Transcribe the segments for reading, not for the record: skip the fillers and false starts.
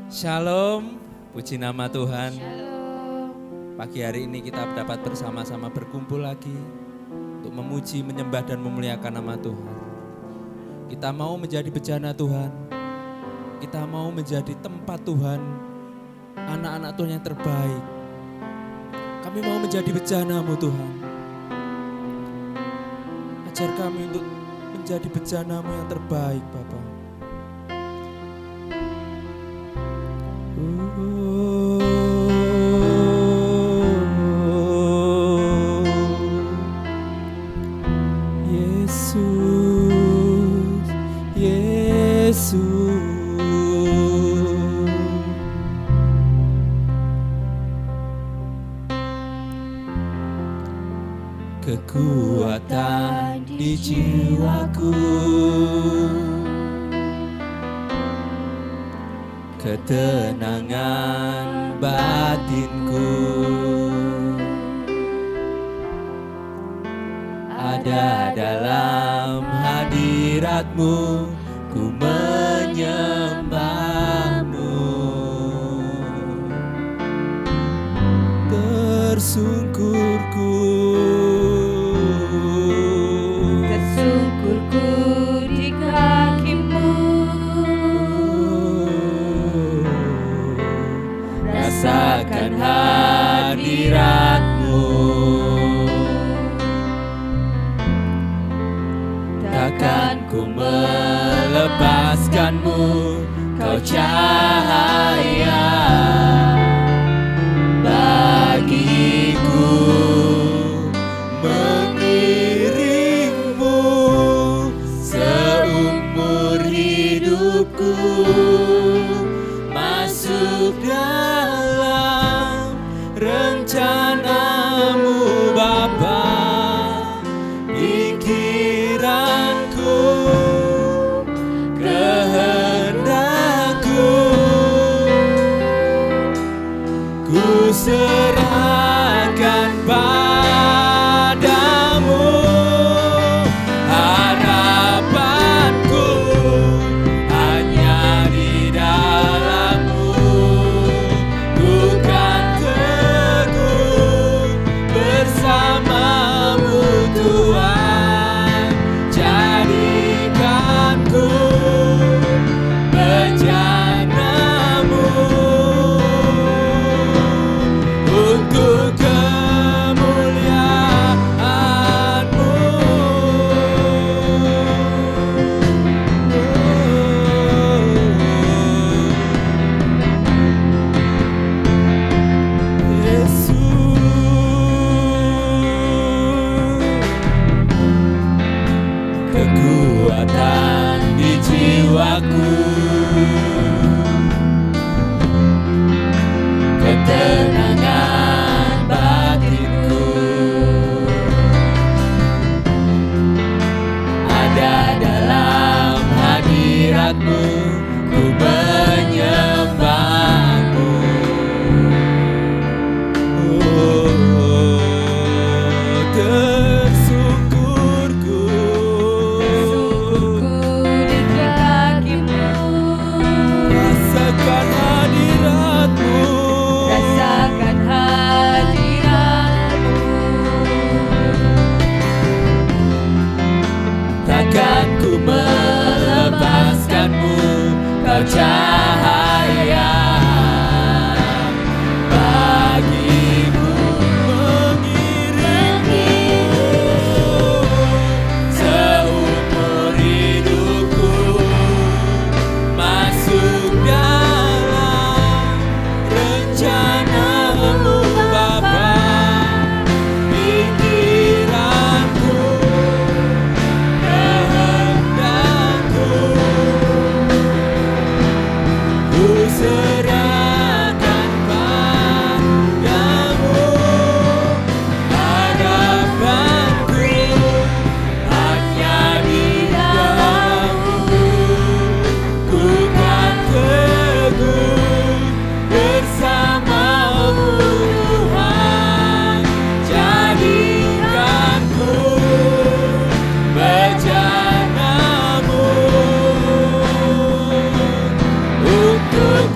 Shalom, puji nama Tuhan. Shalom. Pagi hari ini kita dapat bersama-sama berkumpul lagi untuk memuji, menyembah dan memuliakan nama Tuhan. Kita mau menjadi bejana Tuhan. Kita mau menjadi tempat Tuhan, anak-anak Tuhan yang terbaik. Kami mau menjadi bejana-Mu Tuhan. Ajar kami untuk menjadi bejana-Mu yang terbaik Bapa. Yesus, kekuatan di jiwaku, ketenangan batinku, ada dalam hadirat-Mu, ku menyembah-Mu. Tersungkurku di kaki-Mu, rasakan hadirat-Mu. Takkan ku melepaskan-Mu, Kau cahaya bagiku, mengiring-Mu seumur hidupku, masuk dalam rencana-Mu Bapa. Pikiranku, kehendakku, ku serahkan padamu. Harapanku hanya di dalam-Mu, ku kan teguh bersama-Mu Tuhan. Jadikanku bejana-Mu untuk kemuliaan-Mu. Yesus, kekuatan di jiwaku, ketenangan batinku, ada dalam hadirat-Mu, ku menyembah-Mu. Tersungkurku di kaki-Mu, rasakan hadirat-Mu. rasakan hadirat-Mu. Takkan ku melepaskan-Mu, Kau cahaya bagiku, mengiring-Mu seumur hidupku, masuk dalam rencana-Mu Bapa. Pikiranku, kehendakku, ku serahkan padamu. Harapanku hanya di dalam-Mu, ku kan teguh bersama-Mu Tuhan. Jadikanku bejana-Mu untuk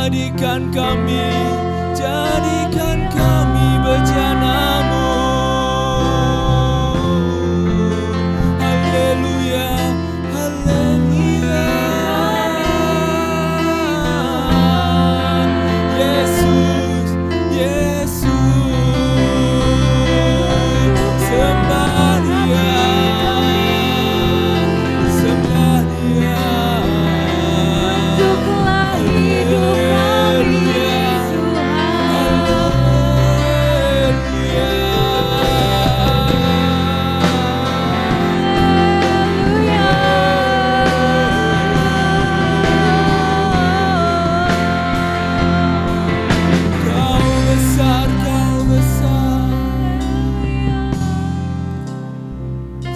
Jadikan kami bejana-Mu. Haleluya, haleluya. Yesus, Yesus, sembah Dia, sembah Dia. Untuklah hidup kami,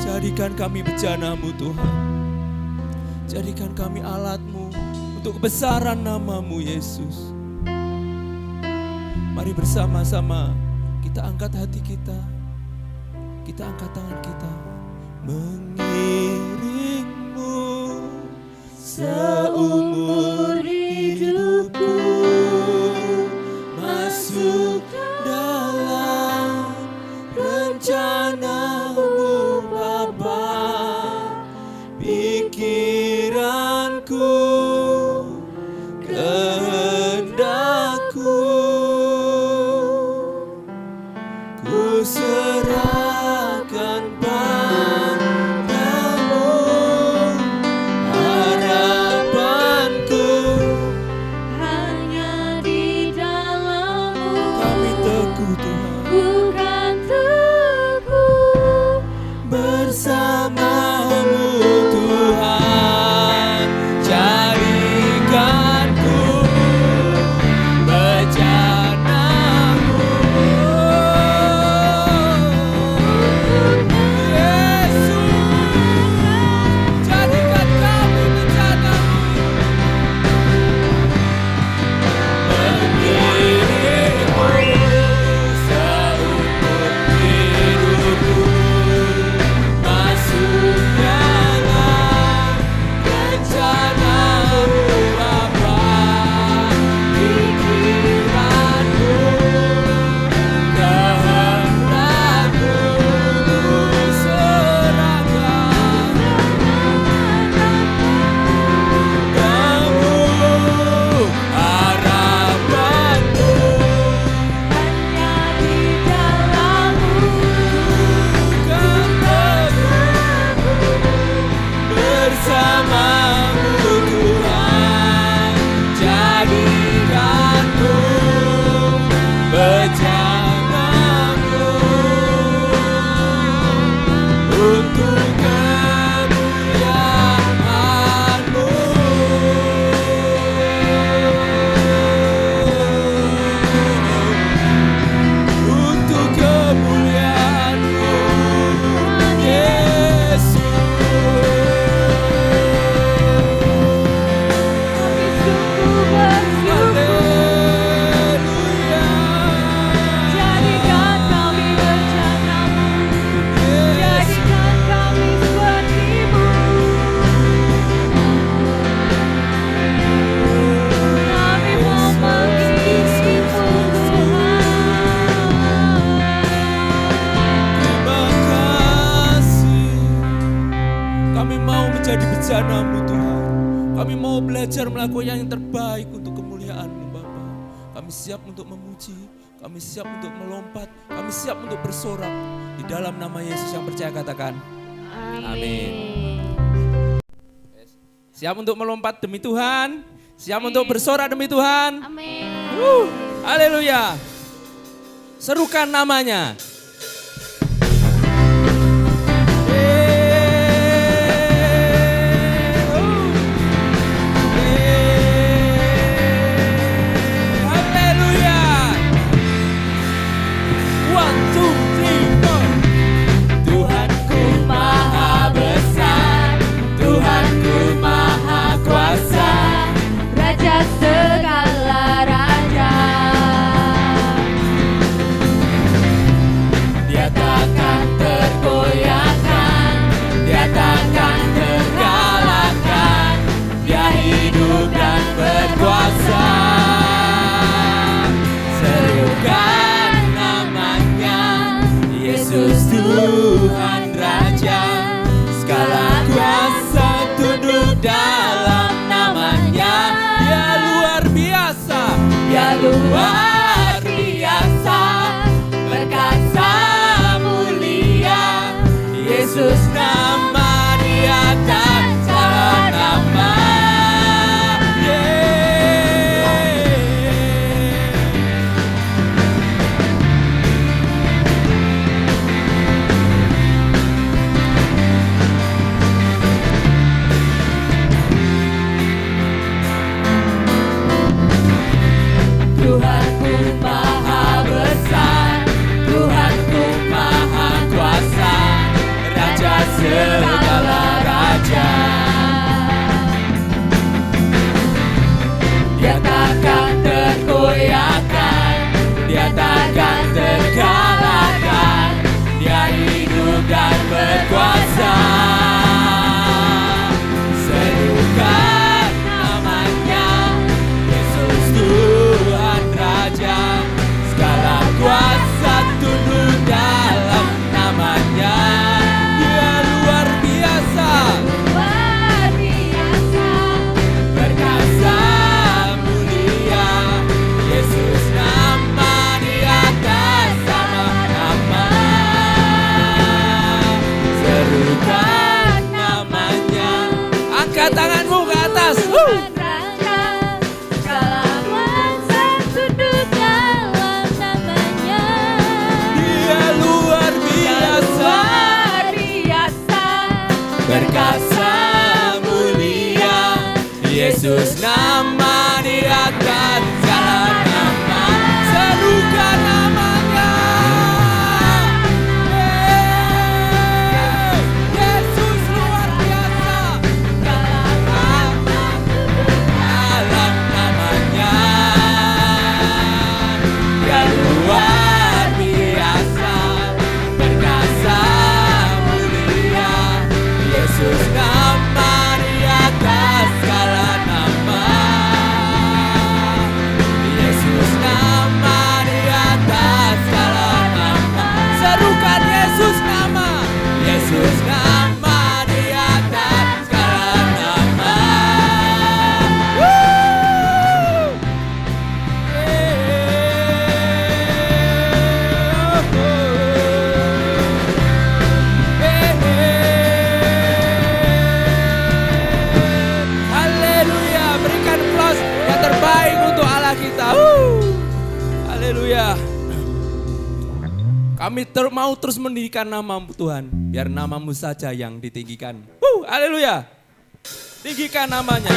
Jadikan kami bejana-Mu Tuhan. Jadikan kami alat-Mu untuk kebesaran nama-Mu Yesus. Mari bersama-sama kita angkat hati kita. Kita angkat tangan kita. Mengiring-Mu seumur hidupku, masuk dalam rencana-Mu Bapa. Pikiranku, kehendakku, ku serahkan padamu. Harapanku hanya di dalam-Mu. kami teguh Tuhan, Bukan teguh bersama-Mu Tuhan. Jadikanku bejana-Mu. Yesus, jadikan kami bejana-Mu. Mengiring-Mu seumur hidupku, masuk dalam rencana-Mu Bapa. Pikiranku, kehendakku, ku serahkan Kamu. Harapanku hanya di dalam-Mu. kan teguh bersama-Mu Tuhan. Jadikanku bejana-Mu untuk kemuliaan-Mu. Untuk kemuliaan-Mu, Yesus. Kami sungguh bersyukur. Haleluya. Jadikan kami bejana-Mu. Jadikan kami seperti-Mu. Kami mau mengikuti-Mu Terima kasih. Kami mau menjadi bejana-Mu Tuhan. Kami mau belajar melakukan yang terbaik untuk kemuliaan-Mu Bapa. Kami siap untuk memuji, kami siap untuk melompat, kami siap untuk bersorak. Di dalam nama Yesus yang percaya katakan. Amin. Siap untuk melompat demi Tuhan, siap untuk bersorak demi Tuhan. Amin. Haleluya. Serukan namanya. Haleluya. 1, 2, 3, 4. Tuhanku maha besar, Tuhanku maha kuasa. Raja segala raja. luar biasa, perkasa mulia, Yesus nama di atas segala nama. Tuhanku maha besar, Tuhanku maha kuasa, Raja segala raja. Dia takkan tergoyahkan, Dia takkan terkalahkan, Dia hidup dan berkuasa. Serukan namanya, Yesus Tuhan Raja, segala kuasa tunduk dalam namanya. Dia luar biasa, perkasa mulia, Yesus nama di atas sama nama. Serukan namanya, Angkat tanganmu ke atas. Dia luar biasa, perkasa mulia, Yesus nama di atas segala nama. Serukan namanya. Yesus luar biasa. Dalam namanya. Dia luar biasa, perkasa mulia, Yesus nama di atas segala nama. Yesus nama di atas segala nama. Serukan Yesus nama. Yesus nama di atas segala nama. Haleluya, berikan aplaus yang terbaik untuk Allah kita. Haleluya. Kami mau terus meninggikan nama-Mu Tuhan, biar nama-Mu saja yang ditinggikan. Haleluya. Tinggikan namanya.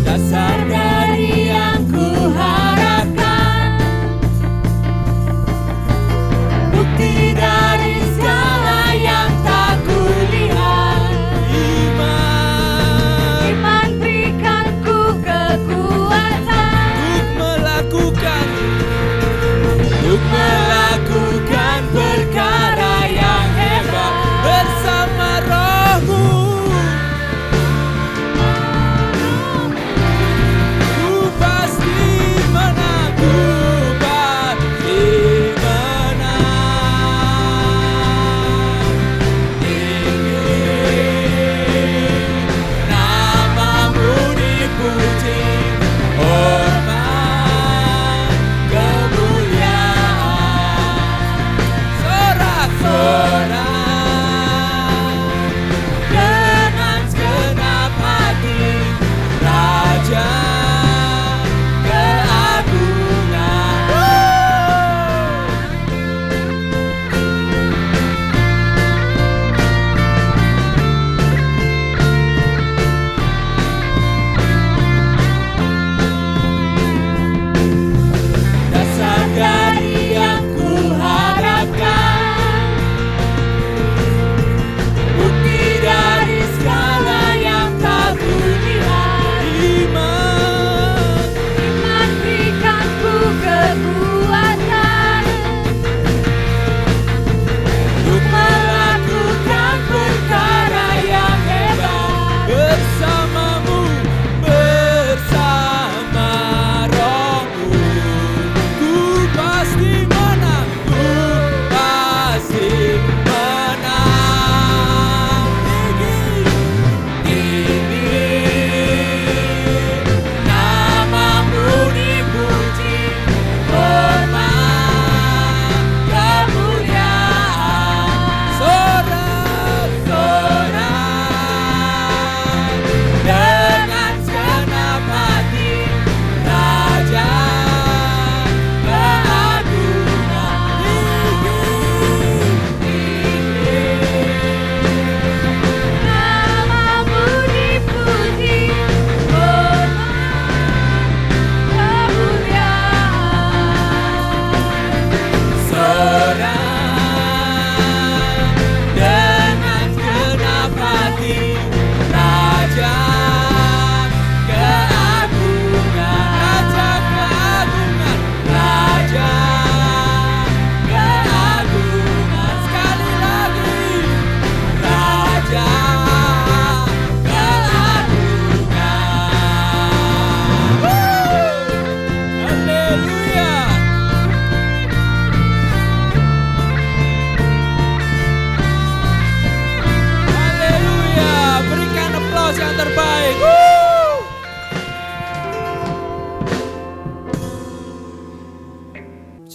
dasar dari yang kuharapkan, bukti dari segala yang tak kulihat. Iman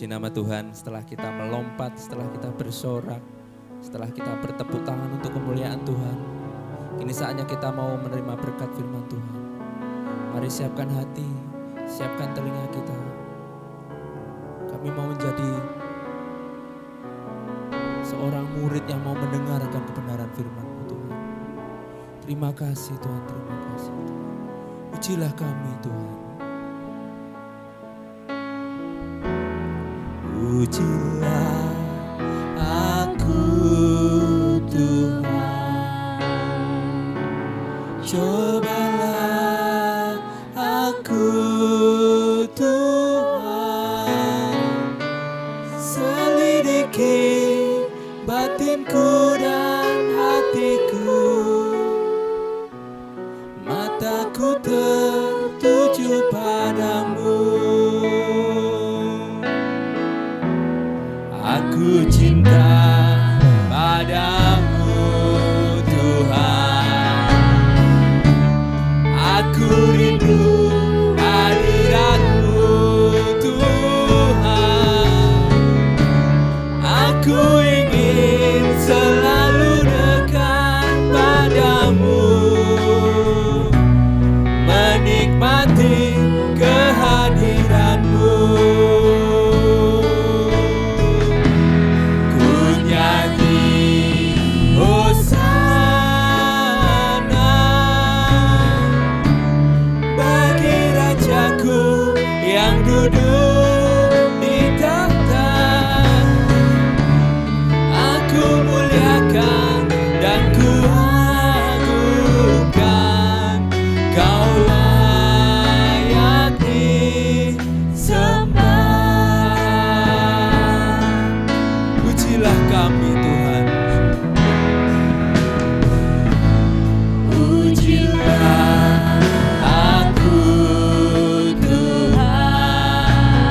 Puji nama Tuhan, setelah kita melompat, setelah kita bersorak, setelah kita bertepuk tangan untuk kemuliaan Tuhan, kini saatnya kita mau menerima berkat firman Tuhan. Mari siapkan hati, siapkan telinga kita. Kami mau menjadi seorang murid yang mau mendengarkan kebenaran firman-Mu Tuhan. Terima kasih Tuhan, terima kasih Tuhan. Pujilah kami Tuhan. Pujilah aku Tuhan, cobalah aku Tuhan, selidiki batinku dan hatiku, mataku tertuju padamu. Aku cinta padamu Tuhan, aku rindu hadirat-Mu Tuhan, aku ingin selalu dekat padamu, menikmati kehadiran-Mu. Duduk di tahta, aku muliakan dan ku agungkan, Kau layak disembah. Pujilah kami Tuhan, pujilah aku Tuhan,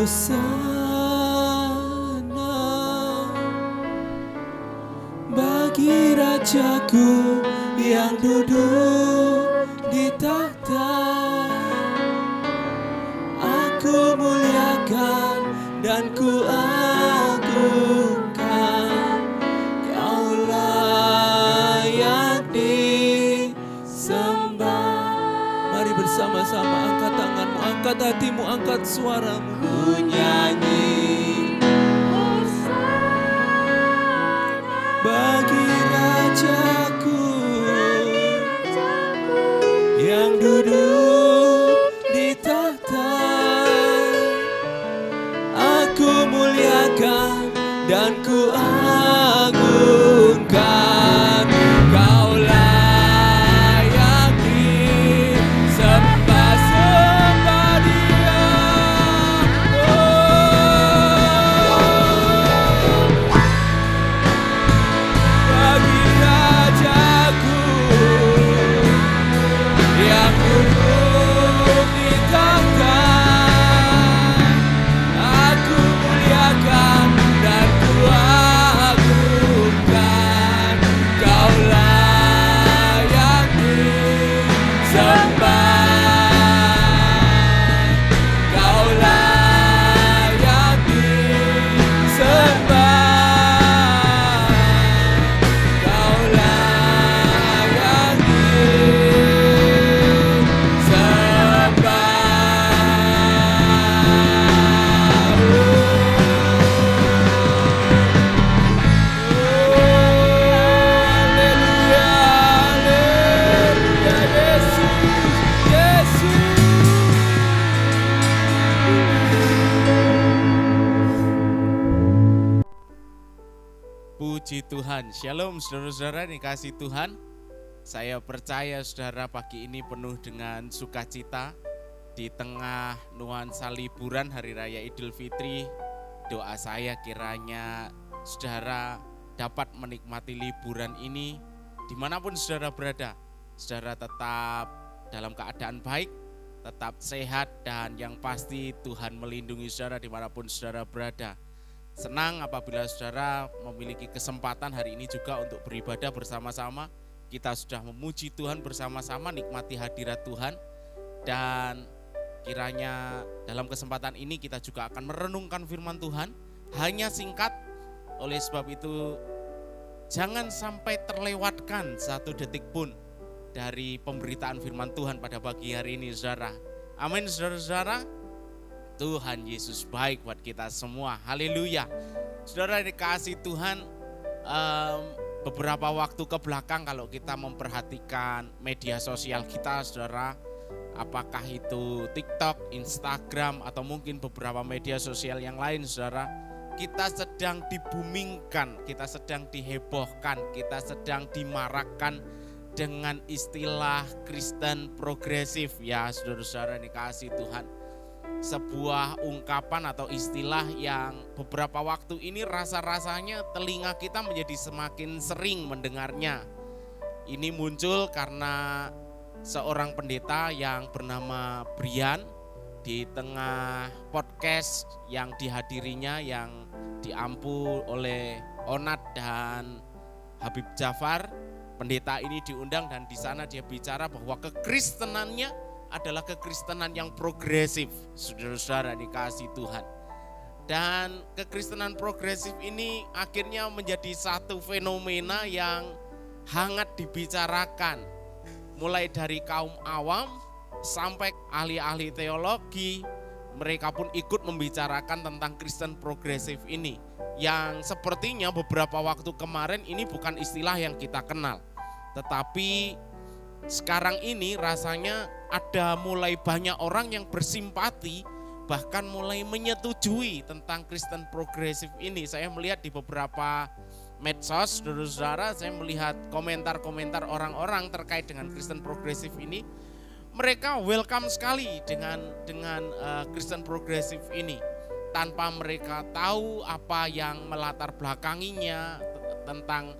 Hosana bagi Rajaku yang duduk di tahta. Aku muliakan dan ku agungkan, Kau layak disembah. Mari bersama-sama angkat tanganmu, angkat hatimu, angkat suaramu. Ku nyanyi bagi Rajaku yang duduk di tahta. Aku muliakan dan ku agungkan, Kau layak disembah, sembah Dia. Bagi Rajaku yang duduk di tahta, aku muliakan dan ku agungkan, Kau layak disembah, Kau layak disembah, Kau layak Puji Tuhan. Shalom saudara-saudara dikasih Tuhan. Saya percaya saudara pagi ini penuh dengan sukacita di tengah nuansa liburan Hari Raya Idul Fitri. Doa saya kiranya saudara dapat menikmati liburan ini dimanapun saudara berada. Saudara tetap dalam keadaan baik, tetap sehat, dan yang pasti Tuhan melindungi saudara dimanapun saudara berada. Senang apabila saudara memiliki kesempatan hari ini juga untuk beribadah bersama-sama. Kita sudah memuji Tuhan bersama-sama, nikmati hadirat Tuhan. Dan kiranya dalam kesempatan ini kita juga akan merenungkan firman Tuhan. Hanya singkat, oleh sebab itu jangan sampai terlewatkan satu detik pun dari pemberitaan firman Tuhan pada pagi hari ini saudara. Amin saudara-saudara. Tuhan Yesus baik buat kita semua. Haleluya. Saudara dikasih Tuhan, beberapa waktu ke belakang kalau kita memperhatikan media sosial kita saudara, apakah itu TikTok, Instagram, atau mungkin beberapa media sosial yang lain saudara, kita sedang dibumingkan, kita sedang dihebohkan, kita sedang dimarakkan dengan istilah Kristen progresif. Ya saudara-saudara dikasih Tuhan, sebuah ungkapan atau istilah yang beberapa waktu ini rasa-rasanya telinga kita menjadi semakin sering mendengarnya. Ini muncul karena seorang pendeta yang bernama Brian di tengah podcast yang dihadirinya yang diampu oleh Onat dan Habib Jafar. Pendeta ini diundang dan di sana dia bicara bahwa kekristenannya adalah kekristenan yang progresif, saudara-saudara dikasih Tuhan. Dan kekristenan progresif ini akhirnya menjadi satu fenomena yang hangat dibicarakan. Mulai dari kaum awam sampai ahli-ahli teologi, mereka pun ikut membicarakan tentang Kristen progresif ini. Yang sepertinya beberapa waktu kemarin ini bukan istilah yang kita kenal. Tetapi sekarang ini rasanya ada mulai banyak orang yang bersimpati, bahkan mulai menyetujui tentang Kristen progresif ini. Saya melihat di beberapa medsos, saudara-saudara, saya melihat komentar-komentar orang-orang terkait dengan Kristen progresif ini. Mereka welcome sekali dengan Kristen progresif ini, tanpa mereka tahu apa yang melatar belakanginya tentang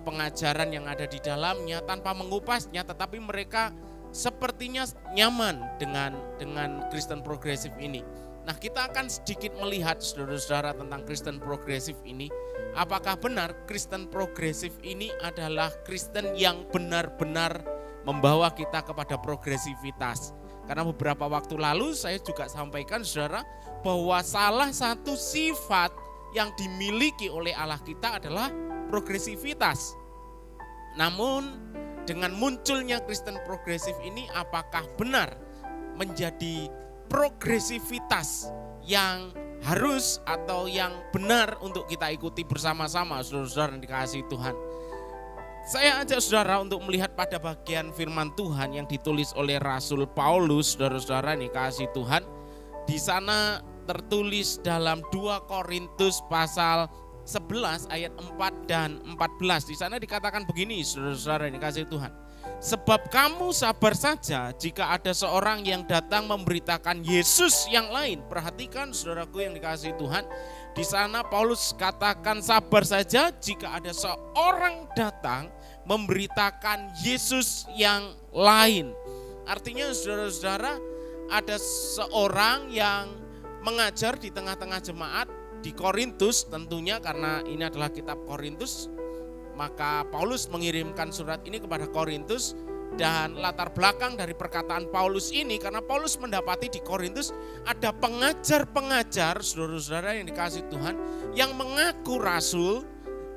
pengajaran yang ada di dalamnya, tanpa mengupasnya, tetapi mereka sepertinya nyaman dengan Kristen progresif ini. Nah, kita akan sedikit melihat saudara-saudara tentang Kristen progresif ini. Apakah benar Kristen progresif ini adalah Kristen yang benar-benar membawa kita kepada progresivitas? Karena beberapa waktu lalu saya juga sampaikan saudara bahwa salah satu sifat yang dimiliki oleh Allah kita adalah progresivitas. Namun dengan munculnya Kristen progresif ini apakah benar menjadi progresivitas yang harus atau yang benar untuk kita ikuti bersama-sama saudara-saudara yang dikasihi Tuhan? Saya ajak saudara untuk melihat pada bagian firman Tuhan yang ditulis oleh Rasul Paulus, saudara-saudara yang dikasihi Tuhan. Di sana tertulis dalam 2 Korintus pasal 11 ayat 4 dan 14. Di sana dikatakan begini, saudara-saudara yang dikasihi Tuhan. Sebab kamu sabar saja jika ada seorang yang datang memberitakan Yesus yang lain. Perhatikan saudaraku yang dikasihi Tuhan. Di sana Paulus katakan sabar saja jika ada seorang datang memberitakan Yesus yang lain. Artinya saudara-saudara, ada seorang yang mengajar di tengah-tengah jemaat di Korintus, tentunya karena ini adalah kitab Korintus, maka Paulus mengirimkan surat ini kepada Korintus. Dan latar belakang dari perkataan Paulus ini, karena Paulus mendapati di Korintus ada pengajar-pengajar, saudara-saudara yang dikasihi Tuhan, yang mengaku rasul,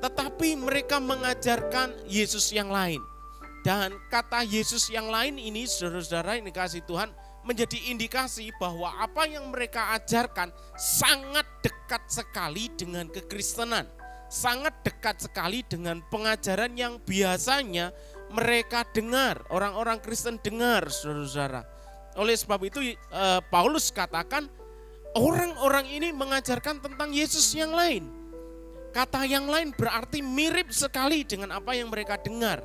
tetapi mereka mengajarkan Yesus yang lain. Dan kata Yesus yang lain ini, saudara-saudara yang dikasihi Tuhan, menjadi indikasi bahwa apa yang mereka ajarkan sangat dekat sekali dengan kekristenan. Sangat dekat sekali dengan pengajaran yang biasanya mereka dengar, orang-orang Kristen dengar, saudara-saudara. Oleh sebab itu Paulus katakan orang-orang ini mengajarkan tentang Yesus yang lain. Kata yang lain berarti mirip sekali dengan apa yang mereka dengar.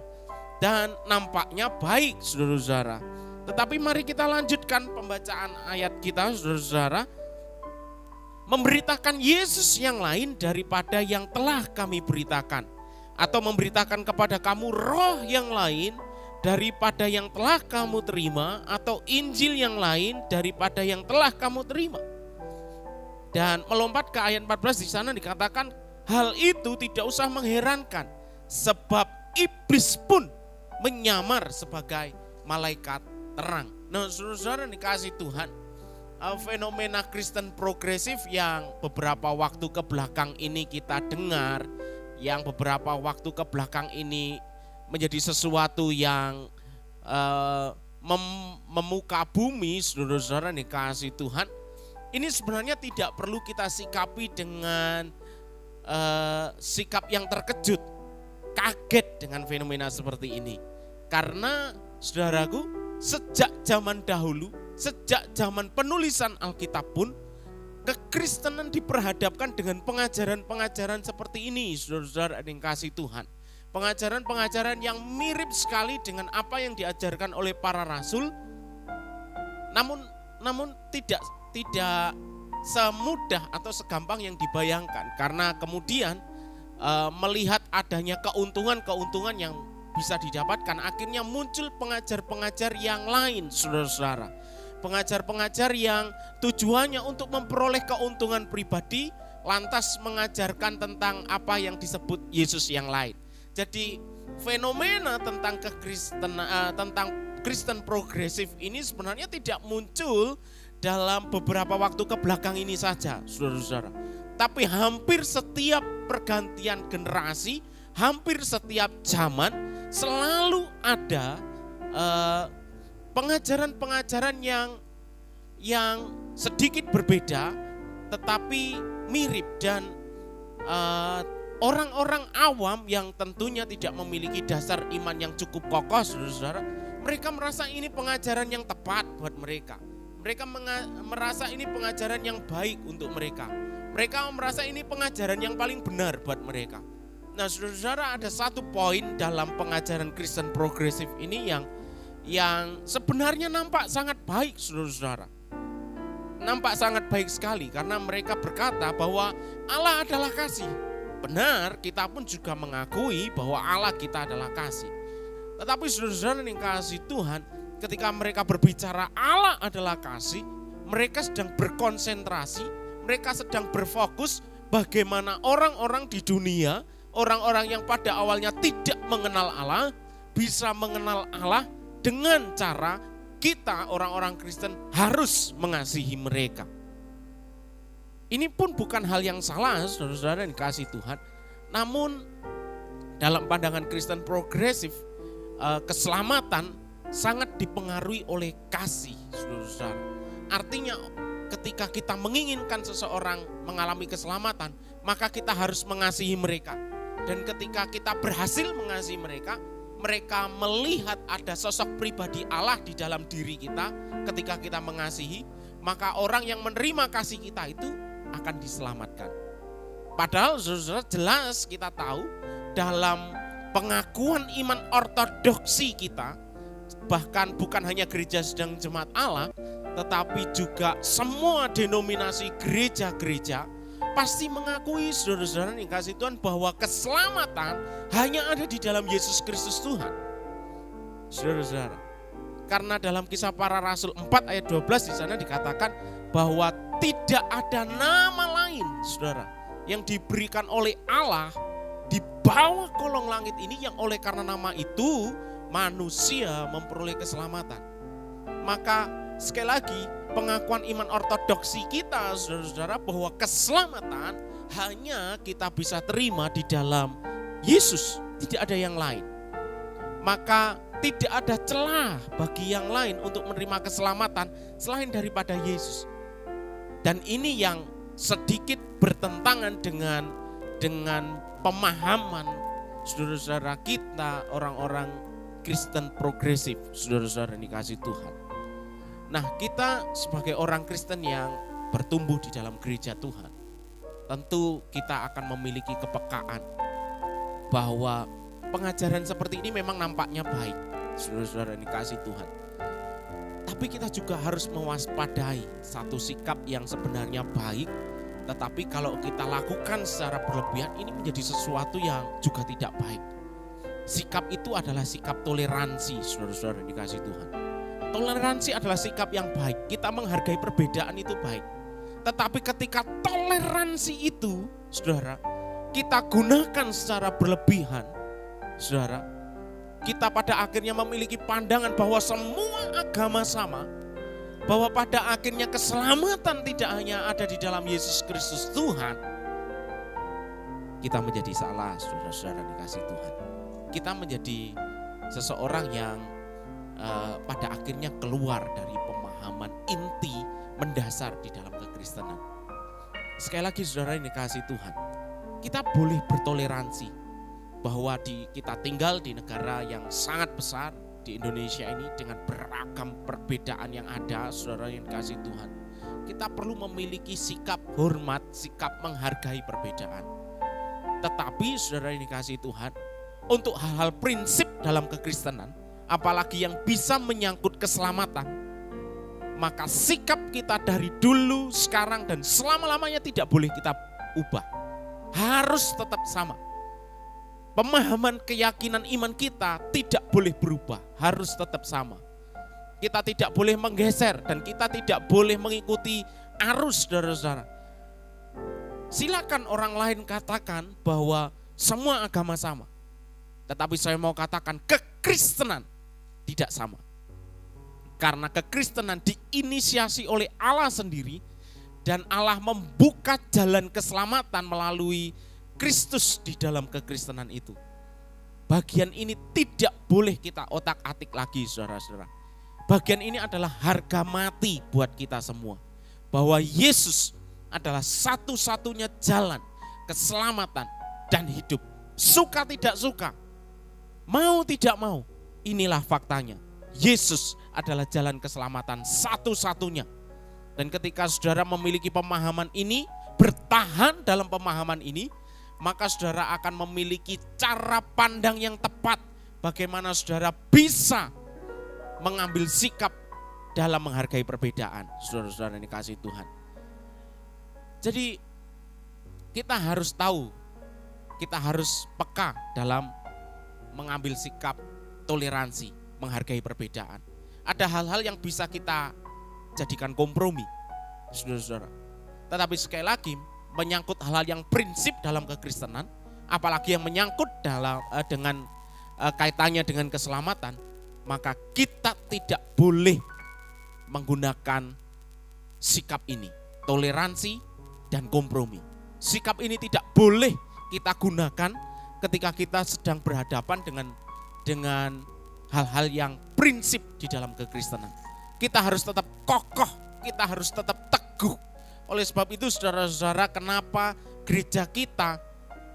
Dan nampaknya baik, saudara-saudara. Tetapi mari kita lanjutkan pembacaan ayat kita, saudara-saudara. Memberitakan Yesus yang lain daripada yang telah kami beritakan. Atau memberitakan kepada kamu roh yang lain daripada yang telah kamu terima, atau Injil yang lain daripada yang telah kamu terima. Dan melompat ke ayat 14, di sana dikatakan hal itu tidak usah mengherankan, sebab iblis pun menyamar sebagai malaikat terang. Nah, saudara-saudara dikasih Tuhan, fenomena Kristen progresif yang beberapa waktu ke belakang ini kita dengar, yang beberapa waktu ke belakang ini menjadi sesuatu yang memuka bumi, saudara-saudara dikasih Tuhan, ini sebenarnya tidak perlu kita sikapi dengan sikap yang terkejut, kaget dengan fenomena seperti ini. Karena saudaraku, sejak zaman dahulu, sejak zaman penulisan Alkitab pun, kekristenan diperhadapkan dengan pengajaran-pengajaran seperti ini, saudara-saudara yang kasih Tuhan. Pengajaran-pengajaran yang mirip sekali dengan apa yang diajarkan oleh para rasul, namun tidak semudah atau segampang yang dibayangkan. Karena kemudian melihat adanya keuntungan-keuntungan yang bisa didapatkan, akhirnya muncul pengajar-pengajar yang lain, saudara-saudara. Pengajar-pengajar yang tujuannya untuk memperoleh keuntungan pribadi, lantas mengajarkan tentang apa yang disebut Yesus yang lain. Jadi fenomena tentang tentang Kristen progresif ini sebenarnya tidak muncul dalam beberapa waktu ke belakang ini saja, saudara-saudara. Tapi hampir setiap pergantian generasi, hampir setiap zaman selalu ada pengajaran-pengajaran yang sedikit berbeda tetapi mirip, dan orang-orang awam yang tentunya tidak memiliki dasar iman yang cukup kokoh, saudara-saudara, mereka merasa ini pengajaran yang tepat buat mereka. Mereka merasa ini pengajaran yang baik untuk mereka. Mereka merasa ini pengajaran yang paling benar buat mereka. Nah, saudara-saudara, ada satu poin dalam pengajaran Kristen progresif ini yang sebenarnya nampak sangat baik, saudara-saudara. Nampak sangat baik sekali karena mereka berkata bahwa Allah adalah kasih. Benar, kita pun juga mengakui bahwa Allah kita adalah kasih. Tetapi saudara-saudara yang kasih Tuhan, ketika mereka berbicara Allah adalah kasih, mereka sedang berkonsentrasi, mereka sedang berfokus bagaimana orang-orang di dunia, orang-orang yang pada awalnya tidak mengenal Allah, bisa mengenal Allah dengan cara kita orang-orang Kristen harus mengasihi mereka. Ini pun bukan hal yang salah, saudara-saudara yang dikasihi Tuhan. Namun dalam pandangan Kristen progresif, keselamatan sangat dipengaruhi oleh kasih, saudara-saudara. Artinya ketika kita menginginkan seseorang mengalami keselamatan, maka kita harus mengasihi mereka. Dan ketika kita berhasil mengasihi mereka, mereka melihat ada sosok pribadi Allah di dalam diri kita. Ketika kita mengasihi, maka orang yang menerima kasih kita itu akan diselamatkan. Padahal saudara, jelas kita tahu dalam pengakuan iman ortodoksi kita, bahkan bukan hanya gereja sedang jemaat Allah, tetapi juga semua denominasi gereja-gereja pasti mengakui, saudara-saudara yang kasih Tuhan, bahwa keselamatan hanya ada di dalam Yesus Kristus Tuhan. Saudara-saudara, karena dalam Kisah Para Rasul 4 ayat 12 di sana dikatakan bahwa tidak ada nama lain, saudara, yang diberikan oleh Allah di bawah kolong langit ini yang oleh karena nama itu manusia memperoleh keselamatan. Maka sekali lagi pengakuan iman ortodoksi kita, saudara-saudara, bahwa keselamatan hanya kita bisa terima di dalam Yesus, tidak ada yang lain. Maka tidak ada celah bagi yang lain untuk menerima keselamatan selain daripada Yesus. Dan ini yang sedikit bertentangan dengan pemahaman saudara-saudara kita, orang-orang Kristen progresif, saudara-saudara yang dikasihi Tuhan. Nah, kita sebagai orang Kristen yang bertumbuh di dalam gereja Tuhan, tentu kita akan memiliki kepekaan bahwa pengajaran seperti ini memang nampaknya baik, saudara-saudara yang dikasihi Tuhan. Tapi kita juga harus mewaspadai satu sikap yang sebenarnya baik, tetapi kalau kita lakukan secara berlebihan ini menjadi sesuatu yang juga tidak baik. Sikap itu adalah sikap toleransi, saudara-saudara yang dikasihi Tuhan. Toleransi adalah sikap yang baik, kita menghargai perbedaan itu baik. Tetapi ketika toleransi itu, saudara, kita gunakan secara berlebihan, saudara, kita pada akhirnya memiliki pandangan bahwa semua agama sama, bahwa pada akhirnya keselamatan tidak hanya ada di dalam Yesus Kristus Tuhan. Kita menjadi salah, saudara-saudara dikasih Tuhan. Kita menjadi seseorang yang pada akhirnya keluar dari pemahaman inti mendasar di dalam kekristenan. Sekali lagi saudara yang dikasih Tuhan, kita boleh bertoleransi bahwa kita tinggal di negara yang sangat besar, di Indonesia ini dengan beragam perbedaan yang ada, saudara yang dikasihi Tuhan. Kita perlu memiliki sikap hormat, sikap menghargai perbedaan. Tetapi saudara yang dikasihi Tuhan, untuk hal-hal prinsip dalam kekristenan, apalagi yang bisa menyangkut keselamatan, maka sikap kita dari dulu, sekarang, dan selama-lamanya tidak boleh kita ubah. Harus tetap sama. Pemahaman, keyakinan, iman kita tidak boleh berubah, harus tetap sama. Kita tidak boleh menggeser dan kita tidak boleh mengikuti arus, saudara-saudara. Silakan orang lain katakan bahwa semua agama sama. Tetapi saya mau katakan kekristenan tidak sama. Karena kekristenan diinisiasi oleh Allah sendiri dan Allah membuka jalan keselamatan melalui Kristus di dalam kekristenan itu. Bagian ini tidak boleh kita otak-atik lagi, saudara-saudara. Bagian ini adalah harga mati buat kita semua. Bahwa Yesus adalah satu-satunya jalan keselamatan dan hidup. Suka tidak suka, mau tidak mau, inilah faktanya. Yesus adalah jalan keselamatan satu-satunya. Dan ketika saudara memiliki pemahaman ini, bertahan dalam pemahaman ini, maka saudara akan memiliki cara pandang yang tepat bagaimana saudara bisa mengambil sikap dalam menghargai perbedaan, saudara-saudara yang dikasihi Tuhan. Jadi kita harus tahu, kita harus peka dalam mengambil sikap toleransi, menghargai perbedaan. Ada hal-hal yang bisa kita jadikan kompromi, saudara-saudara. Tetapi sekali lagi menyangkut hal-hal yang prinsip dalam kekristenan, apalagi yang menyangkut dengan kaitannya dengan keselamatan, maka kita tidak boleh menggunakan sikap ini, toleransi dan kompromi. Sikap ini tidak boleh kita gunakan ketika kita sedang berhadapan dengan hal-hal yang prinsip di dalam kekristenan. Kita harus tetap kokoh, kita harus tetap teguh. Oleh sebab itu saudara-saudara, kenapa gereja kita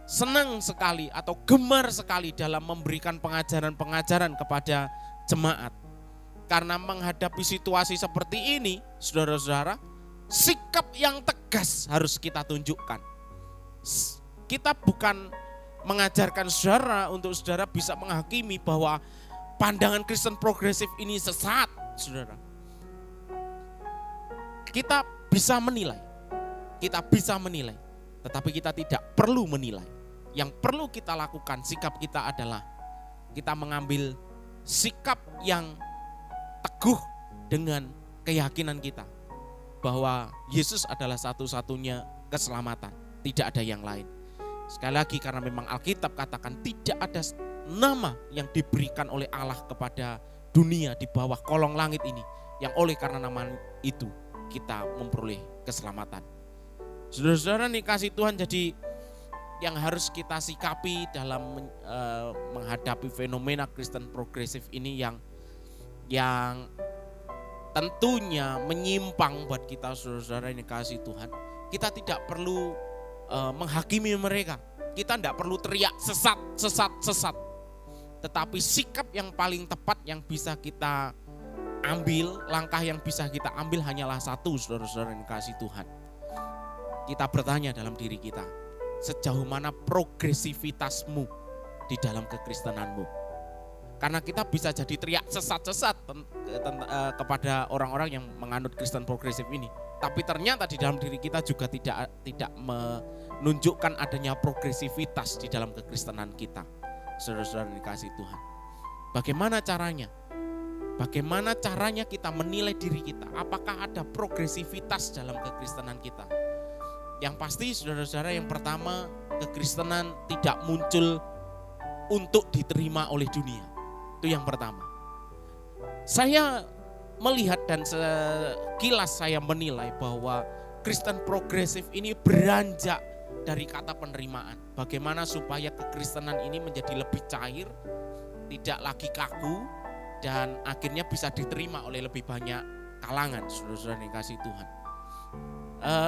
senang sekali atau gemar sekali dalam memberikan pengajaran-pengajaran kepada jemaat. Karena menghadapi situasi seperti ini, saudara-saudara, sikap yang tegas harus kita tunjukkan. Kita bukan mengajarkan saudara untuk saudara bisa menghakimi bahwa pandangan Kristen progresif ini sesat, saudara. Kita bisa menilai, tetapi kita tidak perlu menilai. Yang perlu kita lakukan, sikap kita adalah kita mengambil sikap yang teguh dengan keyakinan kita bahwa Yesus adalah satu-satunya keselamatan, tidak ada yang lain. Sekali lagi, karena memang Alkitab katakan tidak ada nama yang diberikan oleh Allah kepada dunia di bawah kolong langit ini yang oleh karena nama itu kita memperoleh keselamatan. Saudara-saudara nih kasih Tuhan, jadi yang harus kita sikapi dalam menghadapi fenomena Kristen progresif ini yang tentunya menyimpang buat kita, saudara-saudara ini kasih Tuhan. Kita tidak perlu menghakimi mereka. Kita tidak perlu teriak sesat. Tetapi sikap yang paling tepat yang bisa kita ambil, langkah yang bisa kita ambil hanyalah satu, saudara-saudara yang kasih Tuhan. Kita bertanya dalam diri kita, sejauh mana progresivitasmu di dalam kekristenanmu? Karena kita bisa jadi teriak sesat kepada orang-orang yang menganut Kristen progresif ini. Tapi ternyata di dalam diri kita juga tidak menunjukkan adanya progresivitas di dalam kekristenan kita. Saudara-saudara yang dikasih Tuhan. Bagaimana caranya? Bagaimana caranya kita menilai diri kita? Apakah ada progresivitas dalam kekristenan kita? Yang pasti saudara-saudara, yang pertama, kekristenan tidak muncul untuk diterima oleh dunia. Itu yang pertama. Saya melihat dan sekilas saya menilai bahwa Kristen progresif ini beranjak dari kata penerimaan. Bagaimana supaya kekristenan ini menjadi lebih cair, tidak lagi kaku, dan akhirnya bisa diterima oleh lebih banyak kalangan, saudara-saudara yang kasih Tuhan.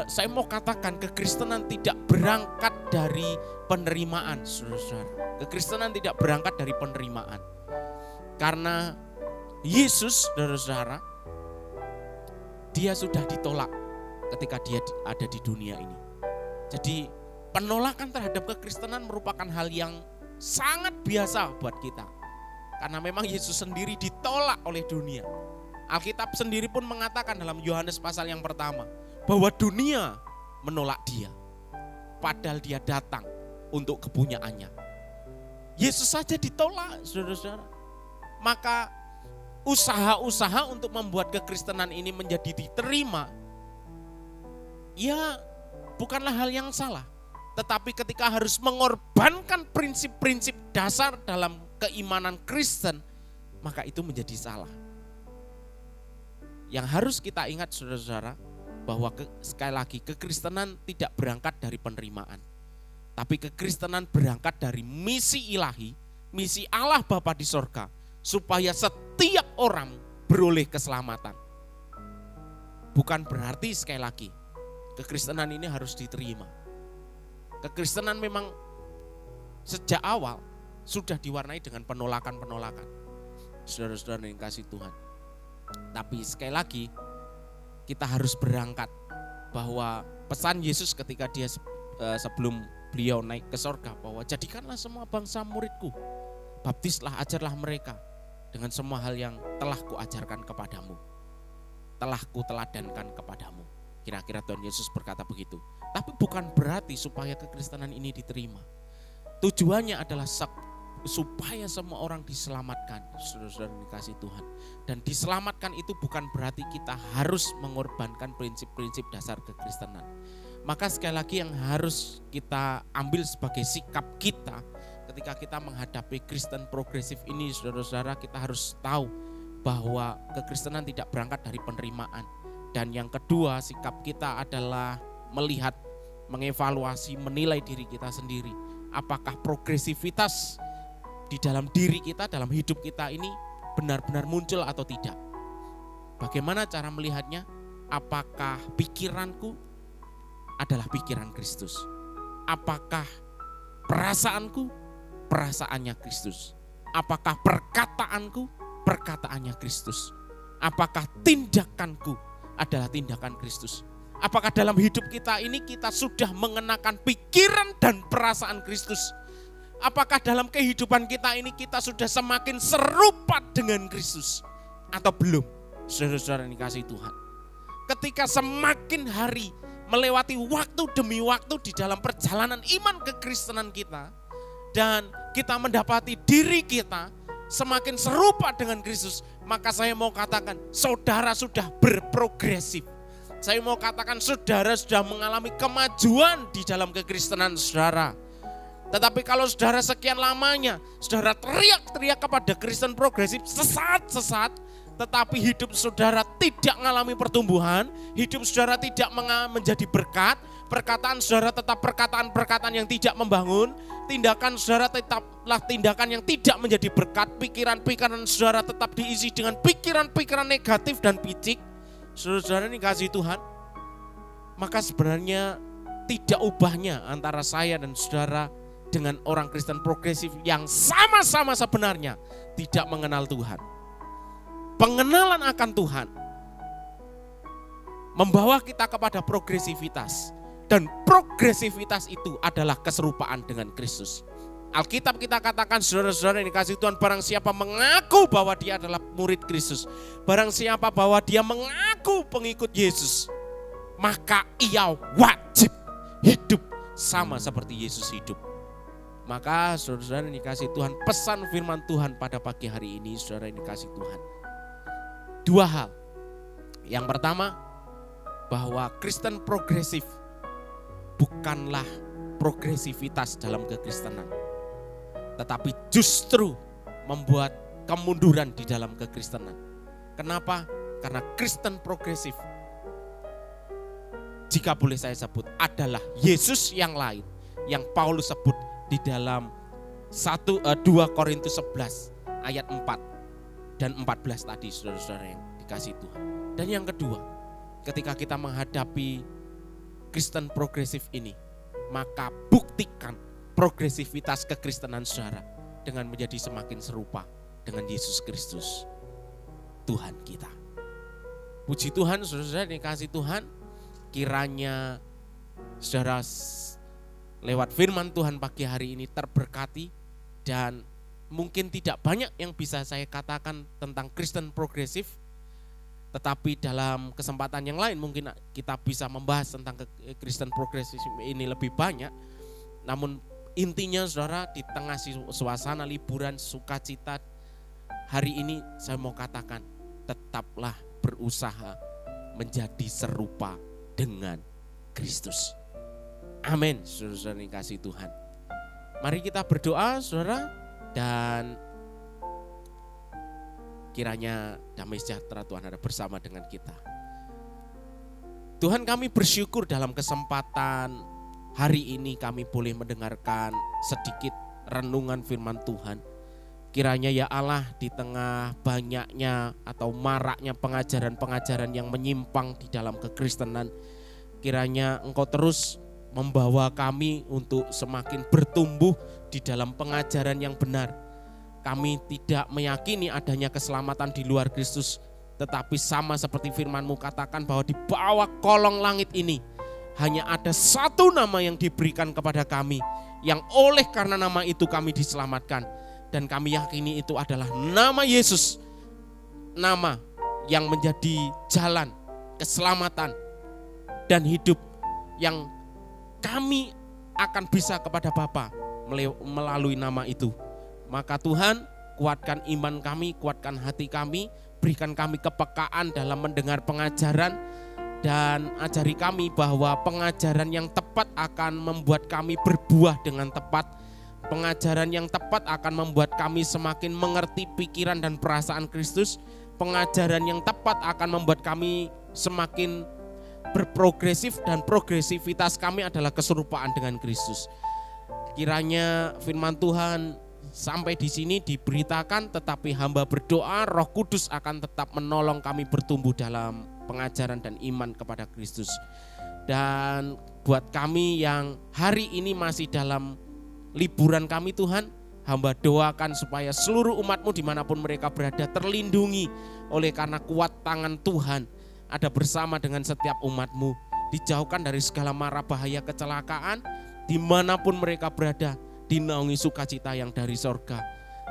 Saya mau katakan kekristenan tidak berangkat dari penerimaan, saudara-saudara. Kekristenan tidak berangkat dari penerimaan. Karena Yesus, saudara-saudara, dia sudah ditolak ketika dia ada di dunia ini. Jadi penolakan terhadap kekristenan merupakan hal yang sangat biasa buat kita. Karena memang Yesus sendiri ditolak oleh dunia. Alkitab sendiri pun mengatakan dalam Yohanes pasal yang pertama bahwa dunia menolak dia, padahal dia datang untuk kepunyaannya. Yesus saja ditolak, saudara-saudara. Maka usaha-usaha untuk membuat kekristenan ini menjadi diterima, ya bukanlah hal yang salah. Tetapi ketika harus mengorbankan prinsip-prinsip dasar dalam keimanan Kristen, maka itu menjadi salah. Yang harus kita ingat, saudara-saudara, bahwa sekali lagi kekristenan tidak berangkat dari penerimaan, tapi kekristenan berangkat dari misi ilahi, misi Allah Bapa di sorga, supaya setiap orang beroleh keselamatan. Bukan berarti sekali lagi kekristenan ini harus diterima. Kekristenan memang sejak awal sudah diwarnai dengan penolakan-penolakan, saudara-saudara yang kasih Tuhan. Tapi sekali lagi kita harus berangkat bahwa pesan Yesus ketika dia sebelum beliau naik ke sorga, bahwa jadikanlah semua bangsa muridku, baptislah, ajarlah mereka dengan semua hal yang telah kuajarkan kepadamu, telah kuteladankan kepadamu. Kira-kira Tuhan Yesus berkata begitu. Tapi bukan berarti supaya kekristenan ini diterima. Tujuannya adalah supaya semua orang diselamatkan, saudara-saudara yang dikasihi Tuhan. Dan diselamatkan itu bukan berarti kita harus mengorbankan prinsip-prinsip dasar kekristenan. Maka sekali lagi yang harus kita ambil sebagai sikap kita ketika kita menghadapi Kristen progresif ini, saudara-saudara, kita harus tahu bahwa kekristenan tidak berangkat dari penerimaan. Dan yang kedua, sikap kita adalah melihat, mengevaluasi, menilai diri kita sendiri. Apakah progresivitas di dalam diri kita, dalam hidup kita ini benar-benar muncul atau tidak? Bagaimana cara melihatnya? Apakah pikiranku adalah pikiran Kristus? Apakah perasaanku perasaannya Kristus? Apakah perkataanku perkataannya Kristus? Apakah tindakanku adalah tindakan Kristus? Apakah dalam hidup kita ini kita sudah mengenakan pikiran dan perasaan Kristus? Apakah dalam kehidupan kita ini kita sudah semakin serupa dengan Kristus atau belum? Saudara-saudara yang dikasihi Tuhan, ketika semakin hari melewati waktu demi waktu di dalam perjalanan iman kekristenan kita, dan kita mendapati diri kita semakin serupa dengan Kristus, maka saya mau katakan saudara sudah berprogresif. Saya mau katakan saudara sudah mengalami kemajuan di dalam kekristenan saudara. Tetapi kalau saudara sekian lamanya saudara teriak-teriak kepada Kristen progresif, sesat, tetapi hidup saudara tidak mengalami pertumbuhan, hidup saudara tidak menjadi berkat, perkataan saudara tetap perkataan-perkataan yang tidak membangun, tindakan saudara tetaplah tindakan yang tidak menjadi berkat, pikiran-pikiran saudara tetap diisi dengan pikiran-pikiran negatif dan picik, saudara ini kasih Tuhan, maka sebenarnya tidak ubahnya antara saya dan saudara dengan orang Kristen progresif yang sama-sama sebenarnya tidak mengenal Tuhan. Pengenalan akan Tuhan membawa kita kepada progresivitas, dan progresivitas itu adalah keserupaan dengan Kristus. Alkitab kita katakan, saudara-saudara yang dikasihi Tuhan, barang siapa mengaku bahwa dia adalah murid Kristus, barang siapa bahwa dia mengaku pengikut Yesus, maka ia wajib hidup sama seperti Yesus hidup. Maka saudara-saudara yang dikasihi Tuhan, pesan firman Tuhan pada pagi hari ini, saudara yang dikasihi Tuhan, dua hal. Yang pertama, bahwa Kristen progresif bukanlah progresivitas dalam kekristenan, tetapi justru membuat kemunduran di dalam kekristenan. Kenapa? Karena Kristen progresif, jika boleh saya sebut, adalah Yesus yang lain, yang Paulus sebut di dalam 2 Korintus 11 ayat 4 dan 14 tadi, saudara-saudara yang dikasihi Tuhan. Dan yang kedua, ketika kita menghadapi Kristen progresif ini, maka buktikan progresivitas kekristenan saudara dengan menjadi semakin serupa dengan Yesus Kristus, Tuhan kita. Puji Tuhan, saudara-saudara yang dikasihi Tuhan, kiranya saudara lewat firman Tuhan pagi hari ini terberkati, dan mungkin tidak banyak yang bisa saya katakan tentang Kristen progresif, tetapi dalam kesempatan yang lain mungkin kita bisa membahas tentang Kristen progresif ini lebih banyak. Namun intinya saudara, di tengah suasana liburan sukacita hari ini, saya mau katakan tetaplah berusaha menjadi serupa dengan Kristus. Amin, saudara-saudara yang kasih Tuhan. Mari kita berdoa, saudara, dan kiranya damai sejahtera Tuhan ada bersama dengan kita. Tuhan, kami bersyukur dalam kesempatan hari ini kami boleh mendengarkan sedikit renungan firman Tuhan. Kiranya ya Allah, di tengah banyaknya atau maraknya pengajaran-pengajaran yang menyimpang di dalam kekristenan, kiranya Engkau terus membawa kami untuk semakin bertumbuh di dalam pengajaran yang benar. Kami tidak meyakini adanya keselamatan di luar Kristus, tetapi sama seperti firman-Mu katakan bahwa di bawah kolong langit ini hanya ada satu nama yang diberikan kepada kami, yang oleh karena nama itu kami diselamatkan. Dan kami yakini itu adalah nama Yesus, nama yang menjadi jalan keselamatan dan hidup yang kami akan bisa kepada Bapa melalui nama itu. Maka Tuhan, kuatkan iman kami, kuatkan hati kami, berikan kami kepekaan dalam mendengar pengajaran, dan ajari kami bahwa pengajaran yang tepat akan membuat kami berbuah dengan tepat. Pengajaran yang tepat akan membuat kami semakin mengerti pikiran dan perasaan Kristus. Pengajaran yang tepat akan membuat kami semakin berprogresif, dan progresivitas kami adalah keserupaan dengan Kristus. Kiranya firman Tuhan sampai di sini diberitakan, tetapi hamba berdoa Roh Kudus akan tetap menolong kami bertumbuh dalam pengajaran dan iman kepada Kristus. Dan buat kami yang hari ini masih dalam liburan kami Tuhan, hamba doakan supaya seluruh umat-Mu dimanapun mereka berada terlindungi oleh karena kuat tangan Tuhan ada bersama dengan setiap umat-Mu. Dijauhkan dari segala mara bahaya kecelakaan, dimanapun mereka berada dinaungi sukacita yang dari sorga.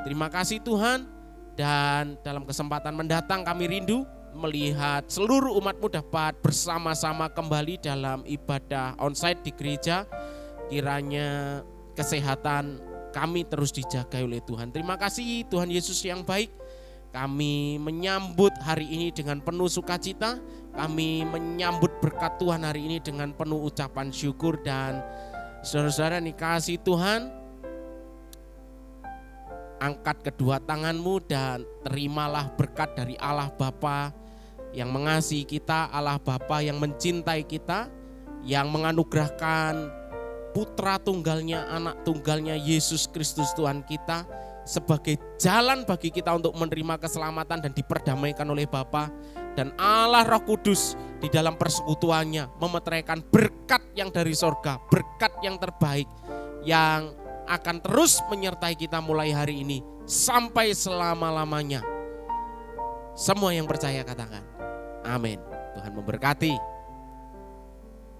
Terima kasih Tuhan, dan dalam kesempatan mendatang kami rindu melihat seluruh umat-Mu dapat bersama-sama kembali dalam ibadah onsite di gereja. Kiranya kesehatan kami terus dijaga oleh Tuhan. Terima kasih Tuhan Yesus yang baik. Kami menyambut hari ini dengan penuh sukacita. Kami menyambut berkat Tuhan hari ini dengan penuh ucapan syukur. Dan saudara-saudara dikasihi Tuhan, angkat kedua tanganmu dan terimalah berkat dari Allah Bapa yang mengasihi kita, Allah Bapa yang mencintai kita, yang menganugerahkan Putra tunggalnya, anak tunggalnya Yesus Kristus Tuhan kita sebagai jalan bagi kita untuk menerima keselamatan dan diperdamaikan oleh Bapa. Dan Allah Roh Kudus di dalam persekutuannya memeteraikan berkat yang dari sorga, berkat yang terbaik yang akan terus menyertai kita mulai hari ini sampai selama-lamanya. Semua yang percaya katakan amin. Tuhan memberkati.